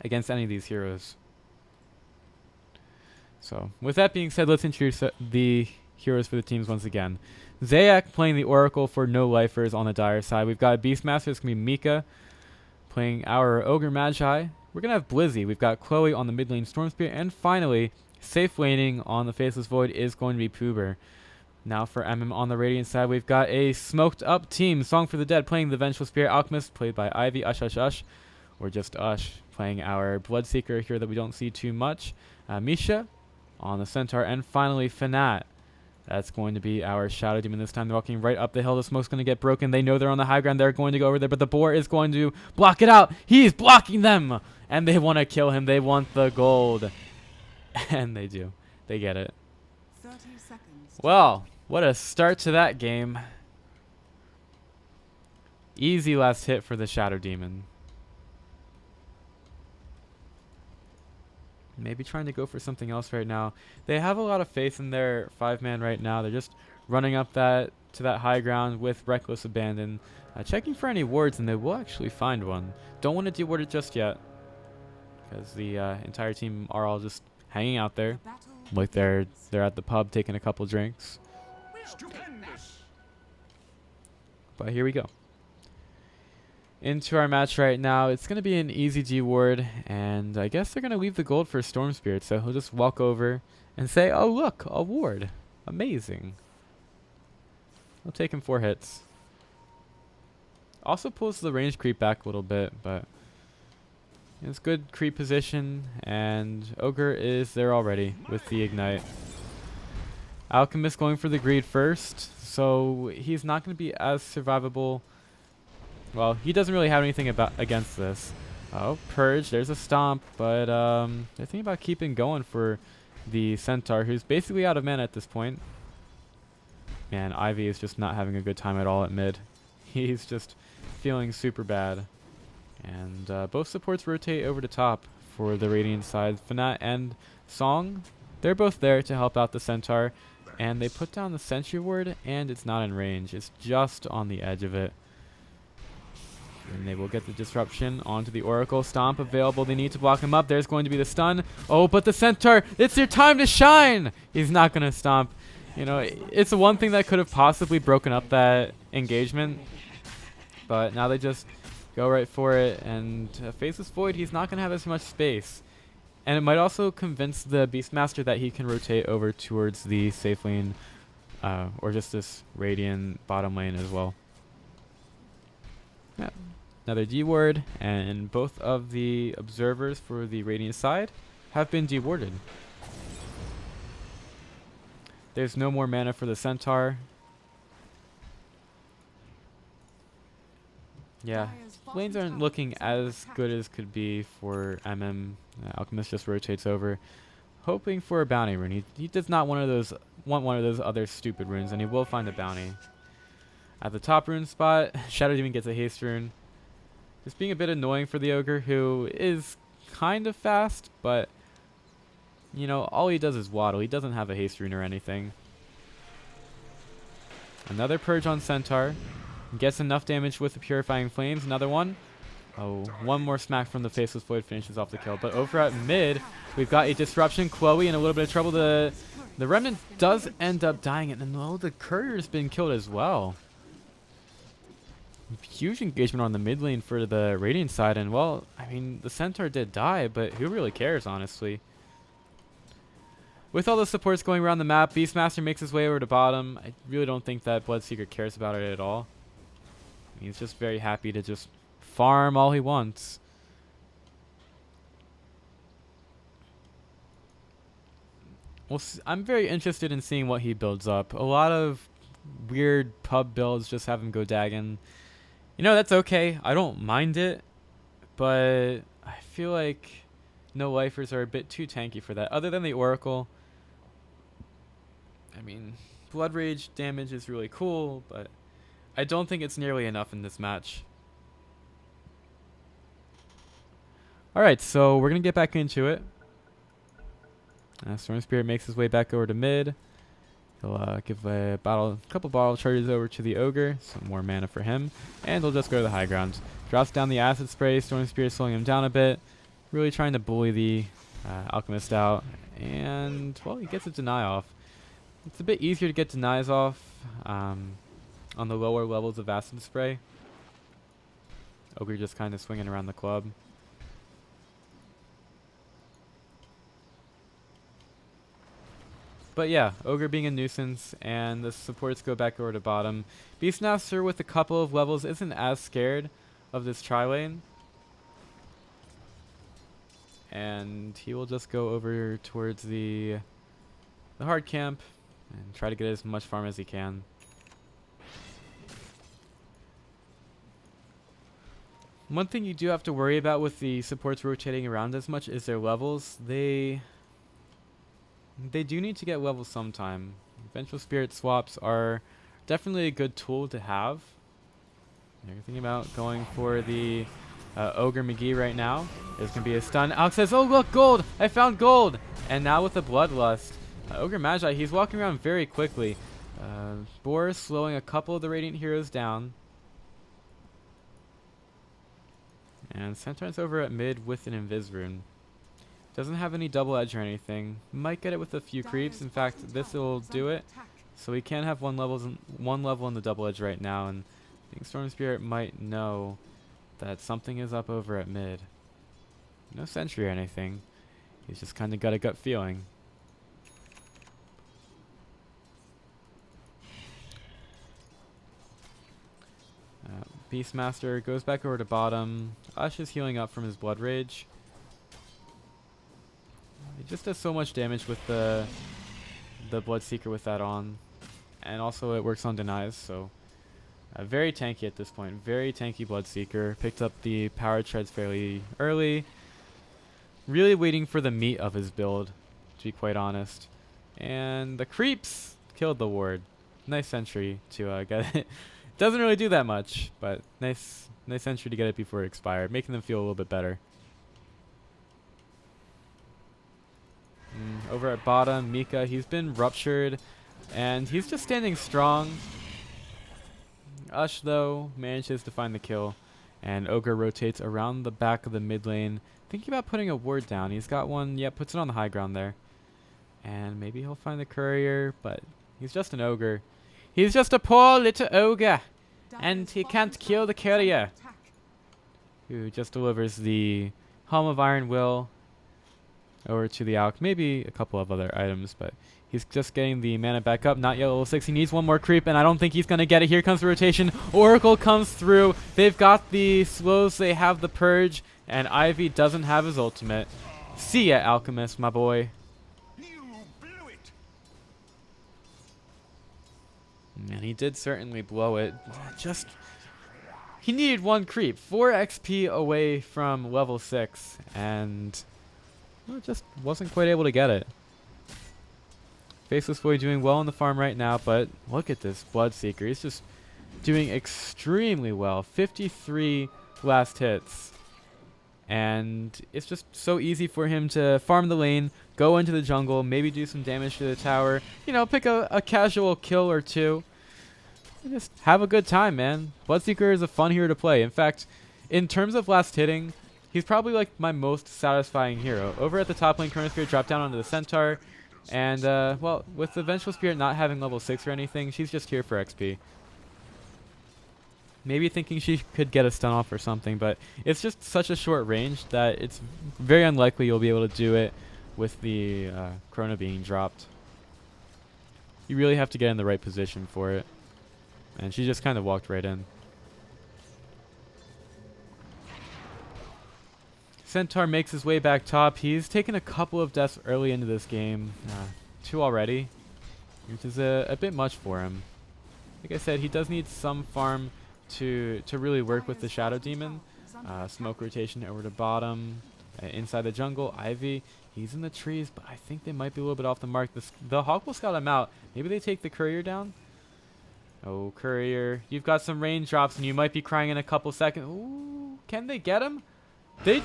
against any of these heroes. So, with that being said, let's introduce the heroes for the teams once again. Zayak playing the Oracle for NoLifers on the Dire side. We've got Beastmaster, it's going to be Mika playing our Ogre Magi. We're going to have Blizzy. We've got Chloe on the mid lane Storm Spirit. And finally, safe laning on the Faceless Void is going to be Puber. Now for Emim on the Radiant side, we've got a smoked up team. Song for the Dead playing the Vengeful Spirit Alchemist, played by Ivy, Ush, or just Ush, playing our Bloodseeker here that we don't see too much. Misha on the Centaur, and finally Fanat. That's going to be our Shadow Demon this time. They're walking right up the hill. The smoke's going to get broken. They know they're on the high ground. They're going to go over there, but the boar is going to block it out. He's blocking them, and they want to kill him. They want the gold, and they do. They get it. 30 seconds. Well, what a start to that game. Easy last hit for the Shadow Demon. Maybe trying to go for something else right now. They have a lot of faith in their 5-man right now. They're just running up to that high ground with reckless abandon, checking for any wards, and they will actually find one. Don't want to deward it just yet, because the entire team are all just hanging out there, like they're at the pub taking a couple drinks. Stupendous. But here we go. Into our match right now. It's going to be an easy deward, and I guess they're going to leave the gold for Storm Spirit, so he'll just walk over and say, oh look, a ward. Amazing. I'll take him 4 hits. Also pulls the range creep back a little bit, but it's good creep position, and Ogre is there already with the Ignite. Alchemist going for the greed first, so he's not going to be as survivable. Well, he doesn't really have anything against this. Oh, Purge, there's a Stomp, but they're thinking about keeping going for the Centaur, who's basically out of mana at this point. Man, Ivy is just not having a good time at all at mid. He's just feeling super bad. And both supports rotate over to top for the Radiant side. Fanat and Song, they're both there to help out the Centaur. And they put down the Sentry Ward, and it's not in range. It's just on the edge of it. And they will get the disruption onto the Oracle. Stomp available. They need to block him up. There's going to be the stun. Oh, but the Centaur, it's your time to shine. He's not going to stomp. You know, it's the one thing that could have possibly broken up that engagement. But now they just go right for it. And Faceless Void, he's not going to have as much space. And it might also convince the Beastmaster that he can rotate over towards the safe lane. Or just this Radiant bottom lane as well. Yeah. Another D-ward, and both of the observers for the Radiant side have been dewarded. There's no more mana for the Centaur. Yeah, lanes aren't looking as good as could be for MM. Alchemist just rotates over, hoping for a bounty rune. He does not want one of those other stupid runes, and he will find a bounty. At the top rune spot, Shadow Demon gets a haste rune. Just being a bit annoying for the Ogre, who is kind of fast, but, you know, all he does is waddle. He doesn't have a haste rune or anything. Another Purge on Centaur. Gets enough damage with the Purifying Flames. Another one. Oh, one more smack from the Faceless Void finishes off the kill. But over at mid, we've got a disruption. Chloe in a little bit of trouble. The Remnant does end up dying. And no, the Courier's been killed as well. Huge engagement on the mid lane for the Radiant side, and well, I mean, the Centaur did die, but who really cares, honestly? With all the supports going around the map, Beastmaster makes his way over to bottom. I really don't think that Bloodseeker cares about it at all. He's just very happy to just farm all he wants. Well, I'm very interested in seeing what he builds up. A lot of weird pub builds just have him go Dagon. You know, that's okay. I don't mind it, but I feel like NoLifers are a bit too tanky for that. Other than the Oracle, I mean, Blood Rage damage is really cool, but I don't think it's nearly enough in this match. Alright, so we're going to get back into it. Storm Spirit makes his way back over to mid. He'll give a couple bottle charges over to the Ogre, some more mana for him, and he'll just go to the high ground. Drops down the Acid Spray, Storm Spirit slowing him down a bit. really trying to bully the Alchemist out. And, well, he gets a deny off. It's a bit easier to get denies off on the lower levels of Acid Spray. Ogre just kind of swinging around the club. But yeah, Ogre being a nuisance, and the supports go back over to bottom. Beastmaster with a couple of levels isn't as scared of this tri-lane. And he will just go over towards the hard camp and try to get as much farm as he can. One thing you do have to worry about with the supports rotating around as much is their levels. They do need to get levels sometime. Vengeful Spirit swaps are definitely a good tool to have. They're thinking about going for the Ogre McGee right now. There's going to be a stun. Alex says, oh look, gold! I found gold! And now with the Bloodlust, Ogre Magi, he's walking around very quickly. Boar slowing a couple of the Radiant Heroes down. And Centaur's over at mid with an Invis Rune. Doesn't have any double edge or anything. Might get it with a few creeps. In fact, this will do it. So we can have one level in the double edge right now, and I think Storm Spirit might know that something is up over at mid. No sentry or anything. He's just kind of got a gut feeling. Beastmaster goes back over to bottom. Ush is healing up from his Blood Rage. He just does so much damage with the Bloodseeker with that on. And also it works on denies, so very tanky at this point. Very tanky Bloodseeker. Picked up the power treads fairly early. Really waiting for the meat of his build, to be quite honest. And the creeps killed the ward. Nice sentry to get it. Doesn't really do that much, but nice sentry to get it before it expired, making them feel a little bit better. Over at bottom, Mika, he's been ruptured, and he's just standing strong. Ush, though, manages to find the kill, and Ogre rotates around the back of the mid lane, thinking about putting a ward down. He's got one, yeah, puts it on the high ground there. And maybe he'll find the courier, but he's just an Ogre. He's just a poor little Ogre, and he can't kill the courier, who just delivers the Helm of Iron Will over to the Alk. Maybe a couple of other items, but he's just getting the mana back up. Not yet level 6. He needs one more creep, and I don't think he's going to get it. Here comes the rotation. Oracle comes through. They've got the slows. They have the purge, and Ivy doesn't have his ultimate. See ya, Alchemist, my boy. You blew it. And he did certainly blow it. Just, he needed one creep. 4 XP away from level 6, and well, just wasn't quite able to get it. Faceless Boy doing well on the farm right now, but look at this Bloodseeker. He's just doing extremely well. 53 last hits. And it's just so easy for him to farm the lane, go into the jungle, maybe do some damage to the tower, you know, pick a casual kill or two. And just have a good time, man. Bloodseeker is a fun hero to play. In fact, in terms of last hitting, he's probably like my most satisfying hero. Over at the top lane, Chrono Spirit dropped down onto the Centaur. And, well, with the Vengeful Spirit not having level 6 or anything, she's just here for XP. Maybe thinking she could get a stun off or something, but it's just such a short range that it's very unlikely you'll be able to do it with the Chrono being dropped. You really have to get in the right position for it. And she just kind of walked right in. Centaur makes his way back top. He's taken a couple of deaths early into this game. 2 already, which is a bit much for him. Like I said, he does need some farm to really work with the Shadow Demon. Smoke rotation over to bottom. Inside the jungle, Ivy, he's in the trees, but I think they might be a little bit off the mark. The Hawk will scout him out. Maybe they take the Courier down? Oh, Courier, you've got some raindrops and you might be crying in a couple seconds. Ooh, can they get him? They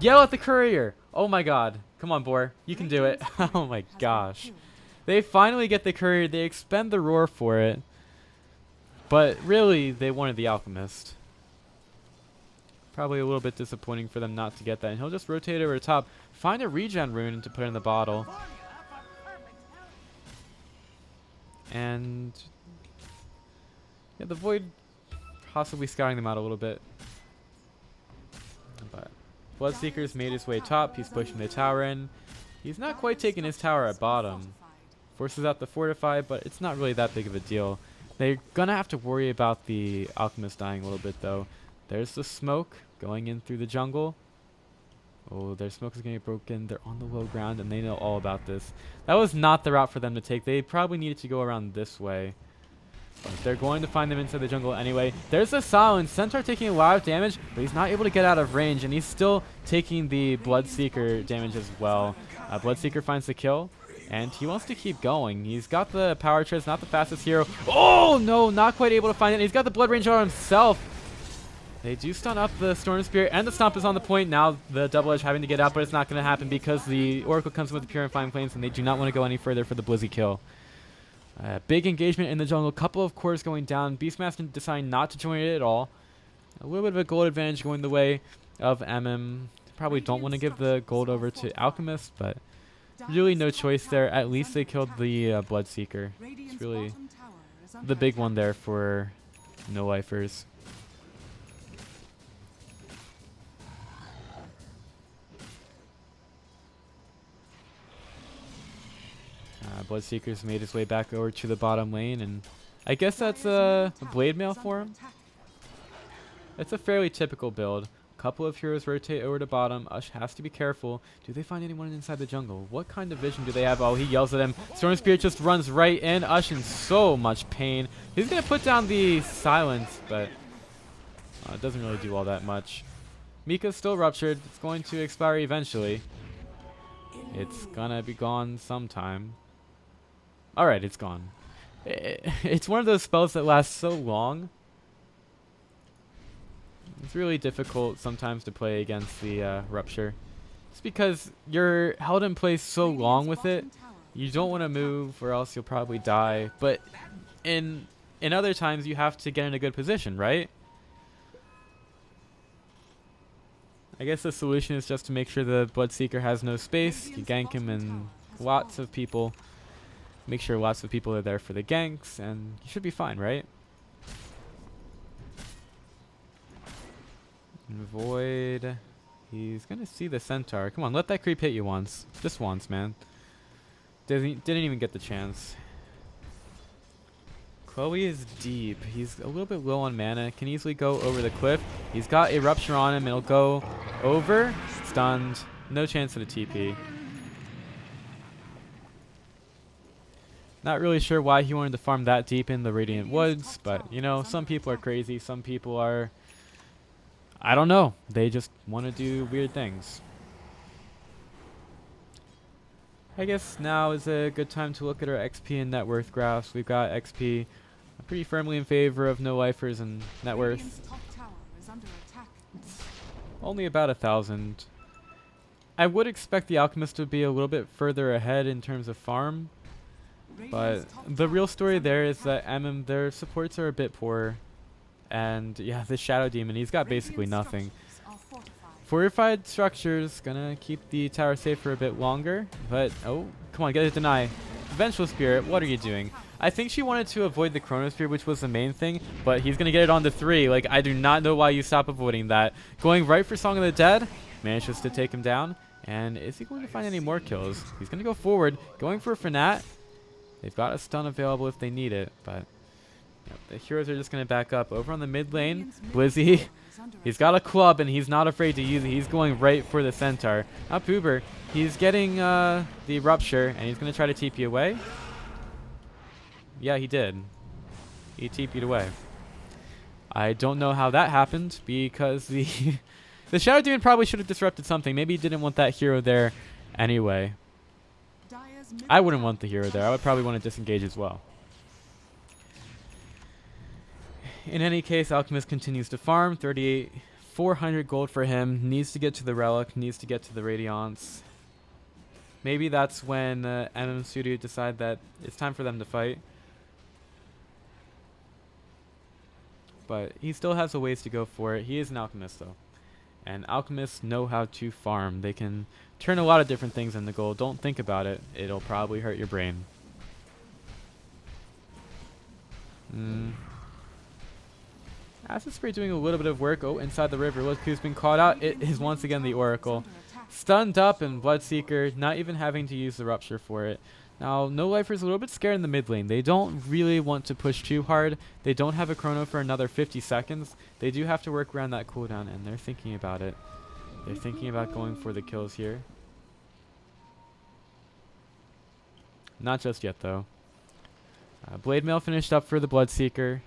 yell at the Courier. Oh my god. Come on, Boar. You can do it. Oh my gosh. They finally get the Courier. They expend the Roar for it. But really, they wanted the Alchemist. Probably a little bit disappointing for them not to get that. And he'll just rotate over the top, find a regen rune to put in the bottle. And yeah, the Void possibly scouting them out a little bit. But Bloodseeker's made his way top. He's pushing the tower in. He's not quite taking his tower at bottom. Forces out the Fortify, but it's not really that big of a deal. They're gonna have to worry about the Alchemist dying a little bit though. There's the smoke going in through the jungle. Oh, their smoke is going to get broken. They're on the low ground, and they know all about this. That was not the route for them to take. They probably needed to go around this way. But they're going to find them inside the jungle anyway. There's the silence. Centaur taking a lot of damage, but he's not able to get out of range, and he's still taking the Bloodseeker damage as well. Bloodseeker finds the kill, and he wants to keep going. He's got the power treads, not the fastest hero. Oh, no, not quite able to find it. He's got the Blood Ranger on himself. They do stun up the Storm Spirit, and the Stomp is on the point. Now the Double Edge having to get out, but it's not going to happen because the Oracle comes with the Purifying Flames, and they do not want to go any further for the Blizzy kill. Big engagement in the jungle. Couple of cores going down. Beastmaster deciding not to join it at all. A little bit of a gold advantage going the way of Emim. Probably don't want to give the gold over to Alchemist, but really no choice there. At least they killed the Bloodseeker. It's really the big one there for NoLifers. Bloodseeker's made his way back over to the bottom lane, and I guess that's a blade mail for him. It's a fairly typical build. A couple of heroes rotate over to bottom. Ush has to be careful. Do they find anyone inside the jungle? What kind of vision do they have? Oh, he yells at him. Storm Spirit just runs right in. Ush in so much pain. He's going to put down the silence, but it doesn't really do all that much. Mika's still ruptured. It's going to expire eventually. It's gonna be gone sometime. Alright, it's gone. It's one of those spells that lasts so long. It's really difficult sometimes to play against the Rupture. It's because you're held in place so long with it. You don't want to move or else you'll probably die. But in other times you have to get in a good position, right? I guess the solution is just to make sure the Bloodseeker has no space. You gank him and lots of people. Make sure lots of people are there for the ganks, and you should be fine, right? And Void. He's going to see the Centaur. Come on, let that creep hit you once. Just once, man. Didn't even get the chance. Chloe is deep. He's a little bit low on mana. Can easily go over the cliff. He's got a Rupture on him. It'll go over. Stunned. No chance at a TP. Not really sure why he wanted to farm that deep in the Radiant Woods, but, you know, some people are crazy. Some people are... I don't know. They just want to do weird things. I guess now is a good time to look at our XP and net worth graphs. We've got XP pretty firmly in favor of NoLifers and net worth. It's only about 1,000. I would expect the Alchemist to be a little bit further ahead in terms of farm. But the real story there is that Emim, their supports are a bit poor. And yeah, the Shadow Demon, he's got basically nothing. Fortified structures gonna keep the tower safe for a bit longer. But, oh, come on, get a deny. Vengeful Spirit, what are you doing? I think she wanted to avoid the Chronosphere, which was the main thing. But he's gonna get it on to 3. Like, I do not know why you stop avoiding that. Going right for Song of the Dead. Manages to take him down. And is he going to find any more kills? He's gonna go forward. Going for a Fnatt. They've got a stun available if they need it, but yep, the heroes are just going to back up. Over on the mid lane, Blizzy, he's got a club and he's not afraid to use it. He's going right for the Centaur. Now Poober, he's getting the Rupture and he's going to try to TP away. Yeah, he did. He TP'd away. I don't know how that happened because the the Shadow Demon probably should have disrupted something. Maybe he didn't want that hero there anyway. I wouldn't want the hero there. I would probably want to disengage as well. In any case, Alchemist continues to farm. 400 gold for him. Needs to get to the Relic. Needs to get to the Radiance. Maybe that's when MM Studio decide that it's time for them to fight. But he still has a ways to go for it. He is an Alchemist, though. And alchemists know how to farm. They can turn a lot of different things into gold. Don't think about it. It'll probably hurt your brain. Acid Spray doing a little bit of work. Oh, inside the river. Look who's been caught out. It is once again the Oracle. Stunned up and Bloodseeker, not even having to use the Rupture for it. Now, NoLifer is a little bit scared in the mid lane. They don't really want to push too hard. They don't have a chrono for another 50 seconds. They do have to work around that cooldown, and they're thinking about it. They're thinking about going for the kills here. Not just yet, though. Blade Mail finished up for the Bloodseeker.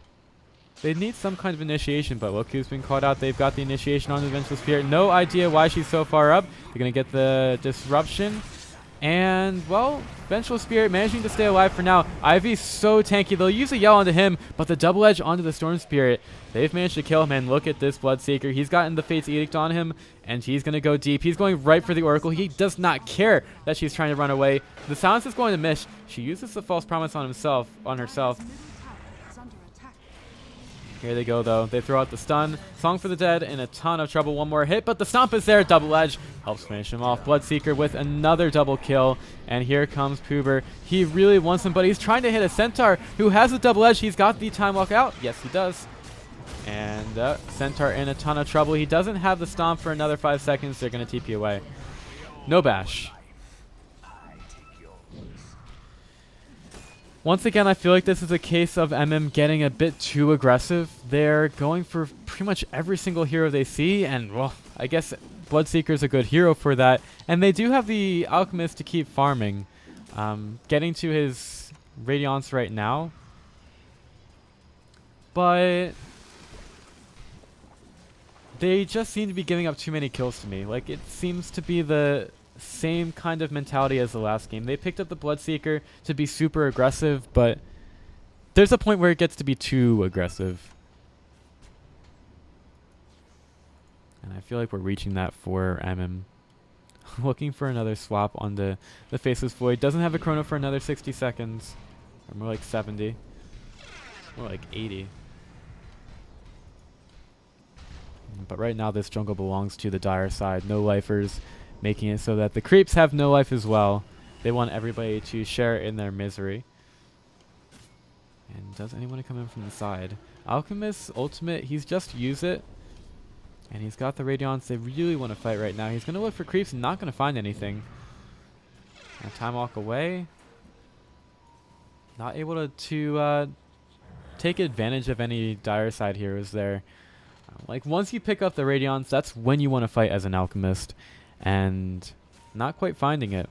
They need some kind of initiation, but look who's been caught out. They've got the initiation on the Vengeful Spirit. No idea why she's so far up. They're going to get the disruption. And, well, Vengeful Spirit managing to stay alive for now. Ivy's so tanky. They'll use a yell onto him, but the double edge onto the Storm Spirit. They've managed to kill him, and look at this Bloodseeker. He's gotten the Fate's Edict on him, and he's going to go deep. He's going right for the Oracle. He does not care that she's trying to run away. The silence is going to miss. She uses the False Promise on herself. Here they go, though. They throw out the stun. Song for the Dead in a ton of trouble. One more hit, but the stomp is there. Double edge helps finish him off. Bloodseeker with another double kill. And here comes Poober. He really wants him, but he's trying to hit a Centaur who has a double edge. He's got the time walk out. Yes, he does. And Centaur in a ton of trouble. He doesn't have the stomp for another 5 seconds. They're going to TP away. No bash. Once again, I feel like this is a case of Emim getting a bit too aggressive. They're going for pretty much every single hero they see, and, well, I guess Bloodseeker's a good hero for that. And they do have the Alchemist to keep farming. Getting to his Radiance right now. But they just seem to be giving up too many kills to me. Like, it seems to be the same kind of mentality as the last game. They picked up the Bloodseeker to be super aggressive, but there's a point where it gets to be too aggressive. And I feel like we're reaching that for Emim. Looking for another swap on the Faceless Void. Doesn't have a chrono for another 60 seconds. Or more like 70. More like 80. But right now this jungle belongs to the Dire side. NoLifers, making it so that the creeps have no life as well. They want everybody to share in their misery. And does anyone come in from the side? Alchemist's ultimate, he's just used it. And he's got the Radiance. They really want to fight right now. He's going to look for creeps and not going to find anything. And time walk away. Not able to take advantage of any Dire side heroes there. Like, once you pick up the Radiance, that's when you want to fight as an Alchemist. And not quite finding it.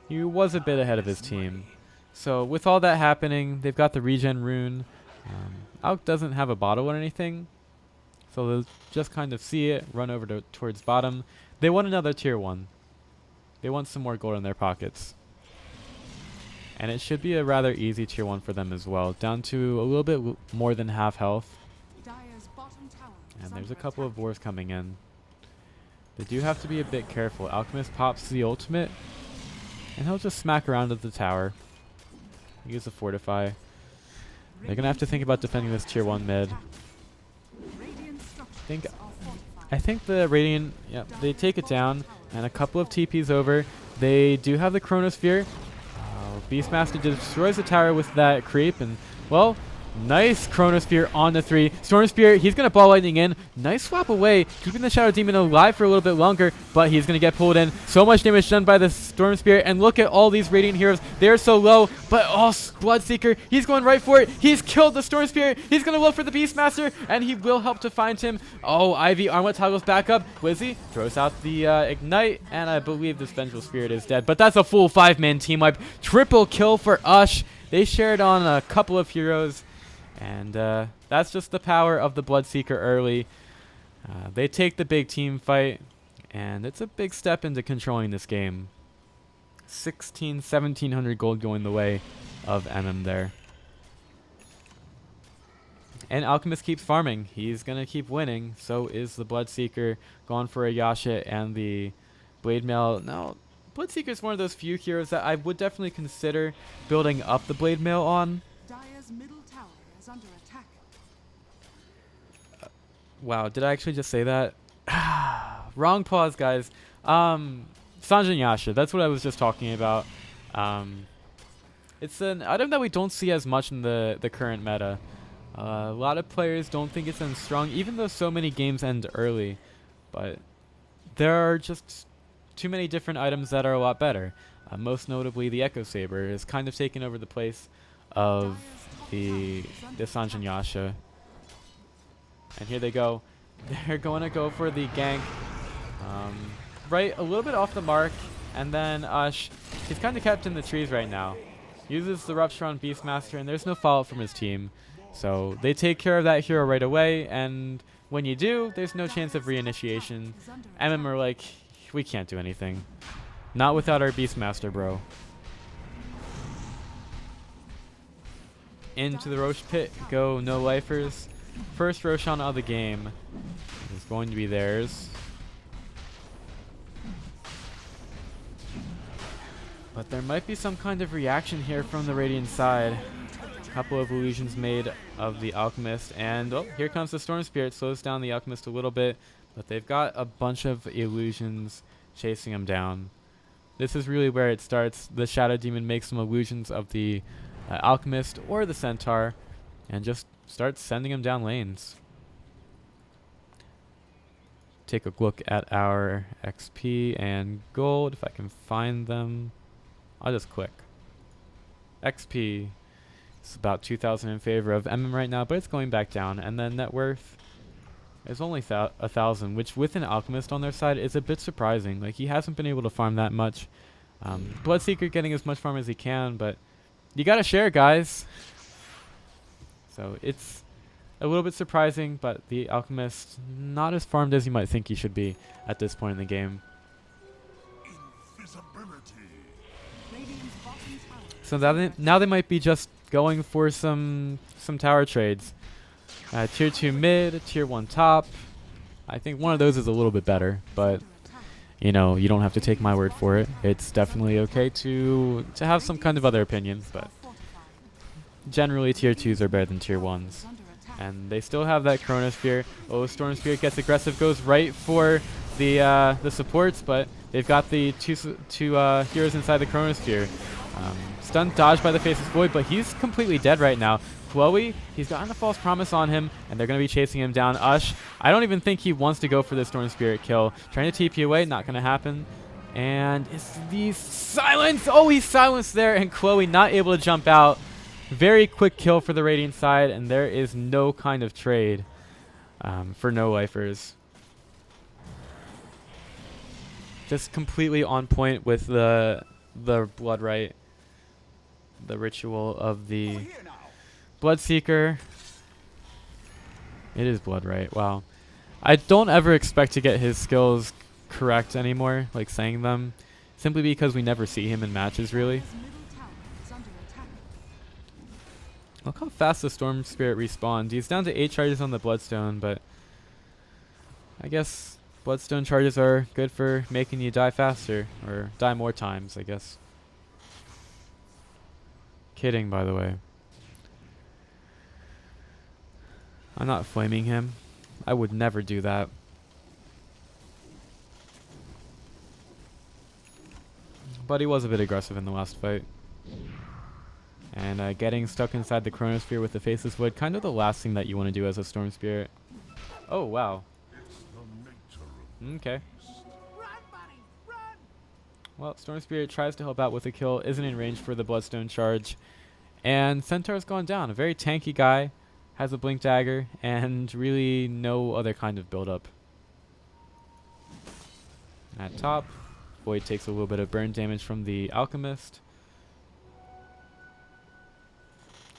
He was a bit ahead of his team. So with all that happening, they've got the regen rune. Alk doesn't have a bottle or anything. So they'll just kind of see it, run over towards bottom. They want another tier 1. They want some more gold in their pockets. And it should be a rather easy tier 1 for them as well. Down to a little bit more than half health. And there's a couple of wars coming in. They do have to be a bit careful. Alchemist pops the ultimate, and he'll just smack around at the tower. Use a Fortify. They're going to have to think about defending this tier 1 mid. I think the Radiant, yeah, they take it down, and a couple of TPs over. They do have the Chronosphere. Beastmaster destroys the tower with that creep, and, well, nice Chronosphere on the 3. Storm Spirit, he's going to ball lightning in. Nice swap away, keeping the Shadow Demon alive for a little bit longer, but he's going to get pulled in. So much damage done by the Storm Spirit, and look at all these Radiant heroes. They're so low, but Bloodseeker, he's going right for it. He's killed the Storm Spirit. He's going to look for the Beastmaster, and he will help to find him. Oh, Ivy Armlet toggles back up. Wizzy throws out the Ignite, and I believe this Vengeful Spirit is dead, but that's a full 5-man team wipe. Triple kill for Ush. They shared on a couple of heroes. And that's just the power of the Bloodseeker early. They take the big team fight, and it's a big step into controlling this game. 1,700 gold going the way of Emim there. And Alchemist keeps farming. He's going to keep winning. So is the Bloodseeker. Going for a Yasha and the Blade Mail. Now, Bloodseeker is one of those few heroes that I would definitely consider building up the Blade Mail on. Dire's middle tower is under attack. Wow, did I actually just say that? Wrong pause, guys. Sanjin Yasha, that's what I was just talking about. Um, it's an item that we don't see as much in the current meta. A lot of players don't think it's as strong, even though so many games end early. But there are just too many different items that are a lot better. Most notably, the Echo Saber has kind of taken over the place of the Sanjin Yasha. And here they go. They're going to go for the gank. Right, a little bit off the mark. And then Ush, he's kind of kept in the trees right now. Uses the Rupture on Beastmaster, and there's no follow-up from his team. So they take care of that hero right away, and when you do, there's no chance of reinitiation. Emim are like, we can't do anything. Not without our Beastmaster, bro. Into the Rosh pit go NoLifers. First Roshan of the game is going to be theirs. But there might be some kind of reaction here from the Radiant side. A couple of illusions made of the Alchemist, and oh, here comes the Storm Spirit. Slows down the Alchemist a little bit, but they've got a bunch of illusions chasing him down. This is really where it starts. The Shadow Demon makes some illusions of the Alchemist or the Centaur, and just starts sending him down lanes. Take a look at our XP and gold, if I can find them. I'll just click. XP. It's about 2,000 in favor of Emim right now, but it's going back down. And then net worth is only 1,000, which with an Alchemist on their side is a bit surprising. Like, he hasn't been able to farm that much. Bloodseeker getting as much farm as he can, but you gotta share, guys. So it's a little bit surprising, but the Alchemist not as farmed as you might think he should be at this point in the game. So now they might be just going for some tower trades. Tier 2 mid, tier 1 top. I think one of those is a little bit better, but you know, you don't have to take my word for it. It's definitely okay to have some kind of other opinions, but generally tier 2s are better than tier 1s. And they still have that Chronosphere. Oh, Storm Spirit gets aggressive, goes right for the supports, but they've got the two heroes inside the Chronosphere. Stunned dodged by the Faceless Void, but he's completely dead right now. Chloe, he's gotten a false promise on him, and they're going to be chasing him down. Ush, I don't even think he wants to go for the Storm Spirit kill. Trying to TP away, not going to happen. And it's the silence. Oh, he's silenced there, and Chloe not able to jump out. Very quick kill for the Radiant side, and there is no kind of trade for NoLifers. Just completely on point with the Blood Rite. The ritual of the Bloodseeker. It is Blood Rite. Wow. I don't ever expect to get his skills correct anymore, like saying them, simply because we never see him in matches, really. Look how fast the Storm Spirit respawned. He's down to 8 charges on the Bloodstone, but I guess Bloodstone charges are good for making you die faster, or die more times, I guess. Kidding, by the way. I'm not flaming him. I would never do that. But he was a bit aggressive in the last fight. And getting stuck inside the Chronosphere with the Faceless Void, kind of the last thing that you want to do as a Storm Spirit. Oh, wow. Okay. Well, Storm Spirit tries to help out with a kill, isn't in range for the Bloodstone charge. And Centaur's gone down. A very tanky guy, has a Blink Dagger, and really no other kind of build-up. At top, Void takes a little bit of burn damage from the Alchemist.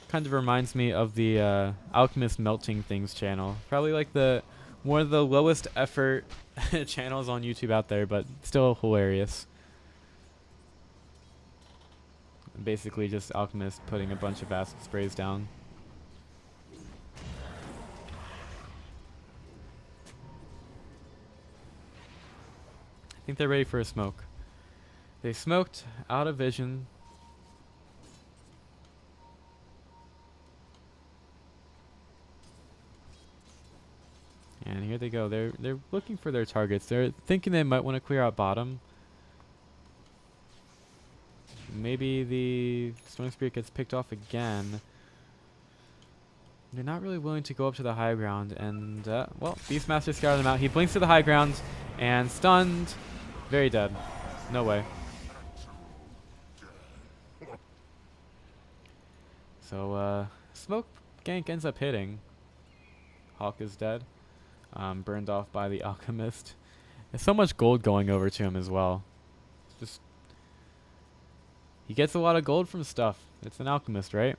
Kind of reminds me of the Alchemist Melting Things channel. Probably like one of the lowest effort channels on YouTube out there, but still hilarious. Basically just Alchemist putting a bunch of acid sprays down. I think they're ready for a smoke. They smoked out of vision. here they go. They're looking for their targets. They're thinking they might want to clear out bottom. Maybe the Storm Spirit gets picked off again. They're not really willing to go up to the high ground, and well, Beastmaster scouted them out. He blinks to the high ground and stunned. Very dead. No way. So smoke gank ends up hitting. Hawk is dead. Burned off by the alchemist. There's so much gold going over to him as well. Just he gets a lot of gold from stuff. It's an alchemist, right?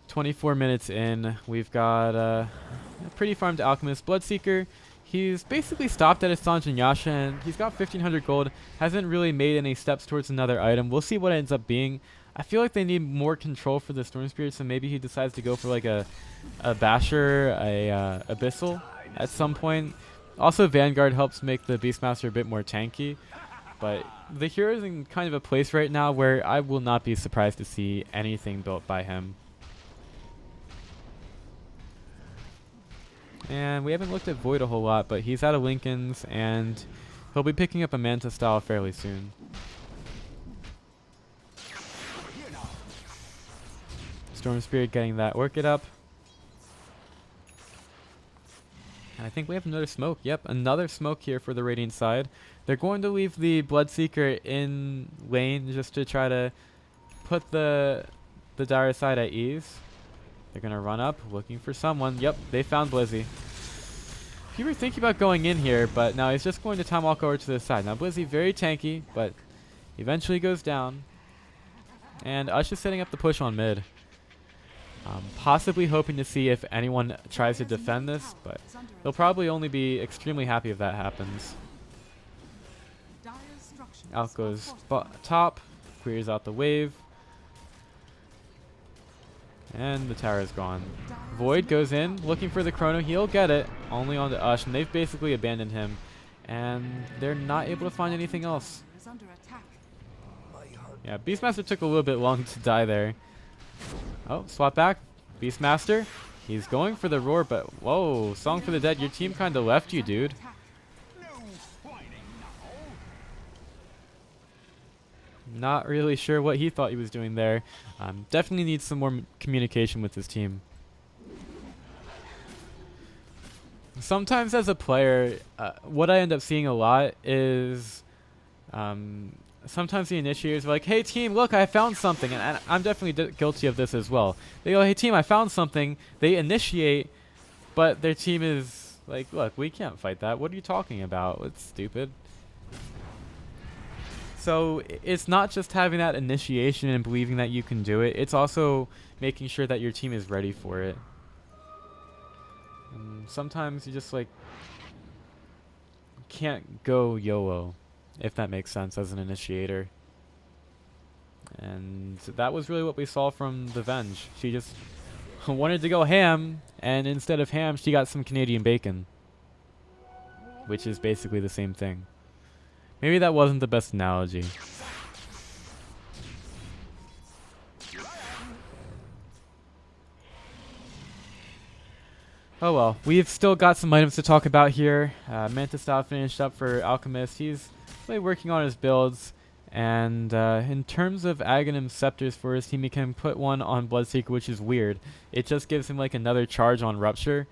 "24 minutes in, we've got a pretty farmed alchemist. Bloodseeker, he's basically stopped at his Sanjin Yasha, and he's got 1500 gold. Hasn't really made any steps towards another item. We'll see what it ends up being. I feel like they need more control for the Storm Spirit, so maybe he decides to go for like a Basher, a Abyssal at some point. Also, Vanguard helps make the Beastmaster a bit more tanky, but the hero is in kind of a place right now where I will not be surprised to see anything built by him. And we haven't looked at Void a whole lot, but he's out of Lincoln's, and he'll be picking up a Manta style fairly soon. Storm Spirit getting that Orchid up. And I think we have another smoke. Yep, another smoke here for the Radiant side. They're going to leave the Bloodseeker in lane just to try to put the Dire side at ease. They're going to run up, looking for someone. Yep, they found Blizzy. You were thinking about going in here, but now he's just going to time walk over to the side. Now Blizzy very tanky, but eventually goes down. And Ush is setting up the push on mid. Possibly hoping to see if anyone tries to defend this, but they'll probably only be extremely happy if that happens. Out goes top, clears out the wave. And the tower is gone. Void goes in, looking for the Chrono. He'll get it, only on the Ush, and they've basically abandoned him. And they're not able to find anything else. Yeah, Beastmaster took a little bit long to die there. Oh, swap back. Beastmaster. He's going for the roar, but whoa, Song for the Dead. Your team kind of left you, dude. Not really sure what he thought he was doing there. Definitely needs some more communication with his team. Sometimes as a player, what I end up seeing a lot is sometimes the initiators are like, "Hey team, look, I found something," and I'm definitely guilty of this as well. They go, "Hey team, I found something." They initiate, but their team is like, "Look, we can't fight that. What are you talking about? It's stupid." So it's not just having that initiation and believing that you can do it. It's also making sure that your team is ready for it. Sometimes you just like can't go YOLO, if that makes sense, as an initiator. And that was really what we saw from the Venge. She just wanted to go ham, and instead of ham, she got some Canadian bacon, which is basically the same thing. Maybe that wasn't the best analogy. Oh well, we've still got some items to talk about here. Manta style finished up for Alchemist. He's really working on his builds. And in terms of Aghanim Scepters for his team, he can put one on Bloodseeker, which is weird. It just gives him like another charge on Rupture.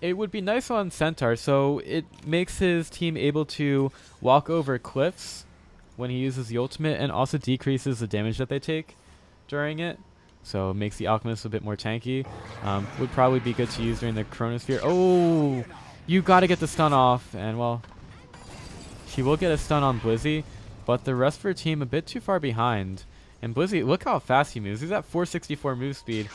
It would be nice on Centaur, so it makes his team able to walk over cliffs when he uses the ultimate, and also decreases the damage that they take during it. So it makes the Alchemist a bit more tanky. Would probably be good to use during the Chronosphere. Oh, you got to get the stun off, and well, she will get a stun on Blizzy, but the rest of her team a bit too far behind. And Blizzy, look how fast he moves. He's at 464 move speed.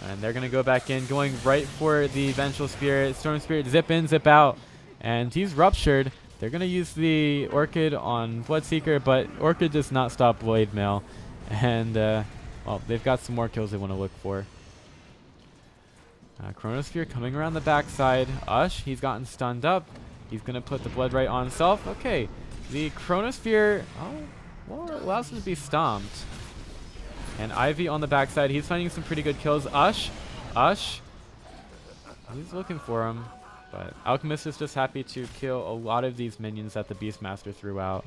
And they're going to go back in, going right for the Vengeful Spirit. Storm Spirit, zip in, zip out. And he's ruptured. They're going to use the Orchid on Bloodseeker, but Orchid does not stop Blade Mail. And, well, they've got some more kills they want to look for. Chronosphere coming around the backside. Ush, he's gotten stunned up. He's going to put the Blood right on himself. Okay, the Chronosphere, oh, well, it allows him to be stomped. And Ivy on the backside, he's finding some pretty good kills. Ush, he's looking for him. But Alchemist is just happy to kill a lot of these minions that the Beastmaster threw out.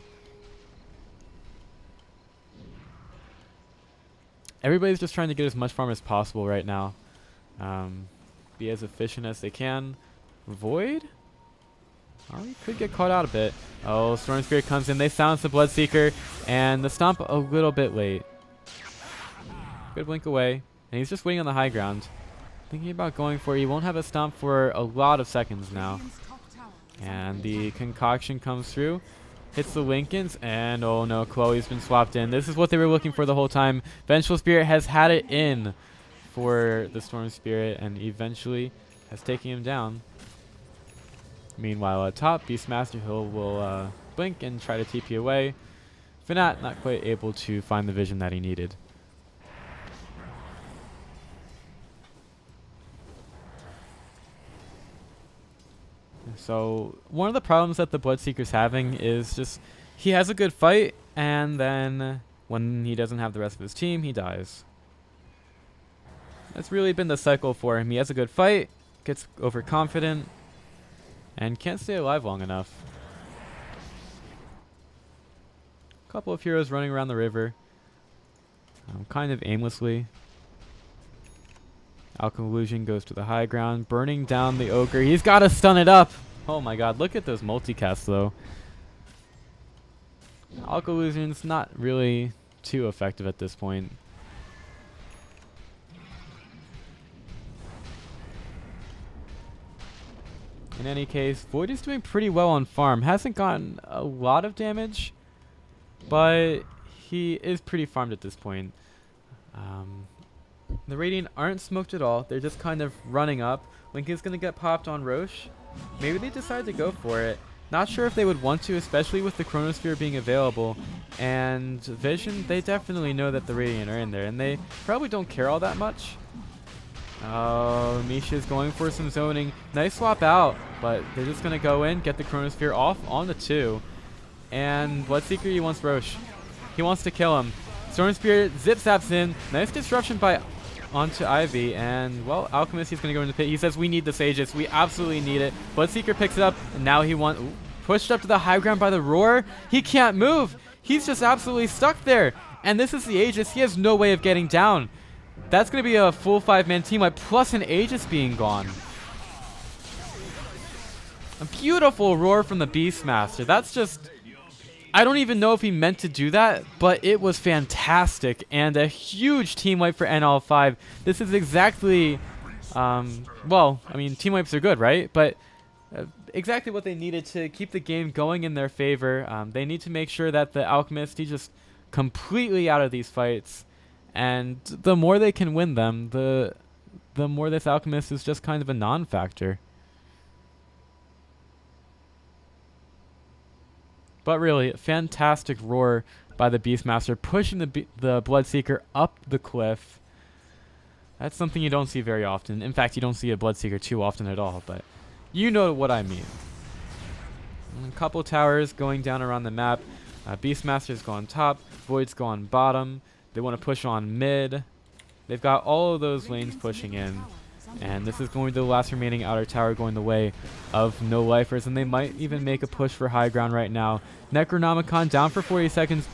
Everybody's just trying to get as much farm as possible right now. Be as efficient as they can. Void? Oh, he could get caught out a bit. Oh, Storm Spirit comes in. They silence the Bloodseeker. And the Stomp a little bit late. Good blink away. And he's just waiting on the high ground. Thinking about going for it. He won't have a Stomp for a lot of seconds now. And the Concoction comes through. Hits the Lincolns. And oh no, Chloe's been swapped in. This is what they were looking for the whole time. Vengeful Spirit has had it in for the Storm Spirit. And eventually has taken him down. Meanwhile, at top, Beastmaster Hill will blink and try to TP away. Fnatt not quite able to find the vision that he needed. So, one of the problems that the Bloodseeker's having is just he has a good fight, and then when he doesn't have the rest of his team, he dies. That's really been the cycle for him. He has a good fight, gets overconfident, and can't stay alive long enough. A couple of heroes running around the river. Kind of aimlessly. Alchillusion goes to the high ground, burning down the Ogre. He's got to stun it up! Oh my god, look at those multicasts though. Alchillusion's not really too effective at this point. In any case, Void is doing pretty well on farm. Hasn't gotten a lot of damage, but he is pretty farmed at this point. The Radiant aren't smoked at all. They're just kind of running up. Link is going to get popped on Roche. Maybe they decide to go for it. Not sure if they would want to, especially with the Chronosphere being available. And Vision, they definitely know that the Radiant are in there, and they probably don't care all that much. Oh, Misha's going for some zoning. Nice swap out, but they're just going to go in, get the Chronosphere off on the 2. And Bloodseeker, he wants Roche. He wants to kill him. Storm Spirit zip-zaps in. Nice disruption by onto Ivy. And, well, Alchemist, he's going to go into the pit. He says, we need this Aegis. We absolutely need it. Bloodseeker picks it up, and now he wants... Pushed up to the high ground by the Roar. He can't move. He's just absolutely stuck there. And this is the Aegis. He has no way of getting down. That's going to be a full 5-man team wipe, plus an Aegis being gone. A beautiful roar from the Beastmaster. That's just... I don't even know if he meant to do that, but it was fantastic. And a huge team wipe for NL5. This is exactly... well, I mean, team wipes are good, right? But... exactly what they needed to keep the game going in their favor. They need to make sure that the Alchemist, he's just completely out of these fights. And the more they can win them, the more this Alchemist is just kind of a non-factor. But really, fantastic roar by the Beastmaster, pushing the Bloodseeker up the cliff. That's something you don't see very often. In fact, you don't see a Bloodseeker too often at all, but you know what I mean. And a couple towers going down around the map. Beastmaster's gone top, Void's gone bottom. They want to push on mid. They've got all of those lanes pushing in. And this is going to the last remaining outer tower going the way of NoLifers. And they might even make a push for high ground right now. Necronomicon down for 40 seconds.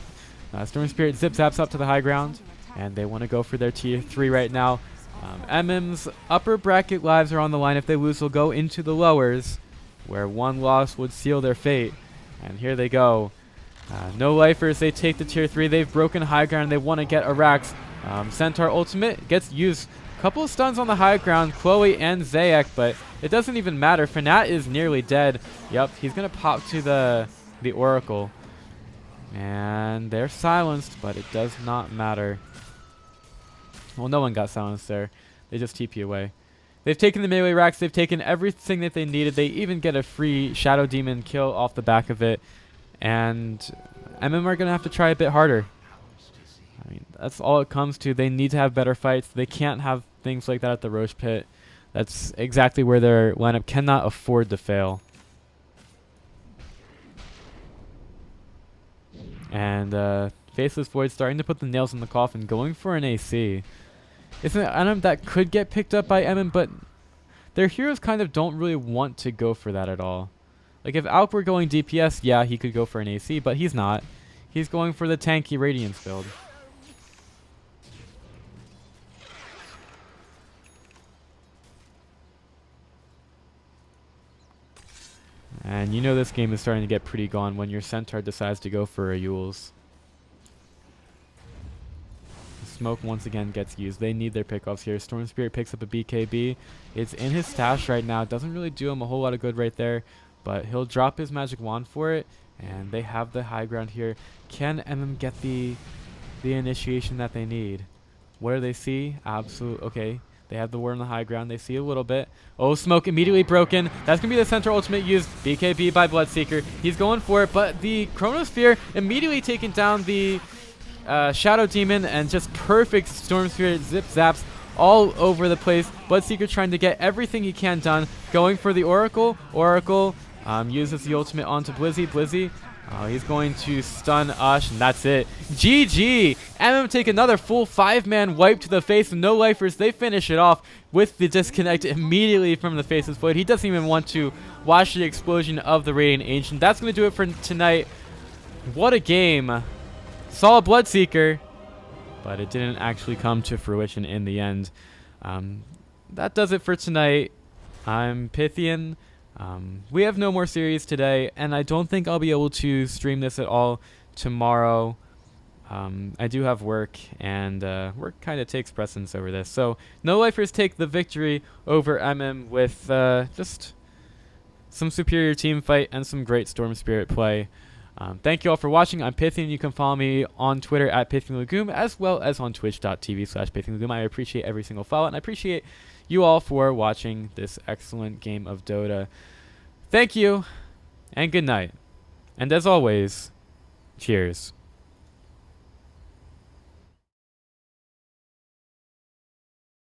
Storm Spirit zip-zaps up to the high ground. And they want to go for their tier 3 right now. Emim's upper bracket lives are on the line. If they lose, they'll go into the lowers, where one loss would seal their fate. And here they go. NoLifers, they take the tier 3. They've broken high ground. They want to get Arax. Centaur ultimate gets used. Couple of stuns on the high ground, Chloe and Zayak, but it doesn't even matter. Fnatt is nearly dead. Yep, he's going to pop to the Oracle. And they're silenced, but it does not matter. Well, no one got silenced there. They just TP away. They've taken the melee racks. They've taken everything that they needed. They even get a free Shadow Demon kill off the back of it. And Emim are going to have to try a bit harder. I mean, that's all it comes to. They need to have better fights. They can't have things like that at the Roche Pit. That's exactly where their lineup cannot afford to fail. And Faceless Void starting to put the nails in the coffin, going for an AC. It's an item that could get picked up by Emim, but their heroes kind of don't really want to go for that at all. Like if Alk were going DPS, yeah, he could go for an AC, but he's not. He's going for the tanky Radiance build. And you know this game is starting to get pretty gone when your Centaur decides to go for a Yules. Smoke once again gets used. They need their pickoffs here. Storm Spirit picks up a BKB. It's in his stash right now. Doesn't really do him a whole lot of good right there, but he'll drop his magic wand for it, and they have the high ground here. Can Emim get the initiation that they need? What do they see? Absolute. Okay. They have the ward on the high ground. They see a little bit. Oh, Smoke immediately broken. That's going to be the Centaur ultimate used. BKB by Bloodseeker. He's going for it, but the Chronosphere immediately taking down the Shadow Demon, and just perfect Storm Spirit zip zaps all over the place. Bloodseeker trying to get everything he can done. Going for the Oracle. Oracle uses the ultimate onto Blizzy. Blizzy. He's going to stun Ush, and that's it. GG! Emim take another full 5-man wipe to the face of NoLifer5. They finish it off with the disconnect immediately from the Faceless Void. He doesn't even want to watch the explosion of the Radiant Ancient. That's going to do it for tonight. What a game. Saw a Bloodseeker, but it didn't actually come to fruition in the end. That does it for tonight. I'm Pythian. We have no more series today, and I don't think I'll be able to stream this at all tomorrow. I do have work, and work kind of takes precedence over this. So NoLifer5 take the victory over Emim with just some superior team fight and some great Storm Spirit play. Thank you all for watching. I'm Pythian. You can follow me on Twitter at PythianLegume, as well as on twitch.tv/PythianLegume. I appreciate every single follow, and I appreciate you all for watching this excellent game of Dota. Thank you, and good night. And as always, cheers.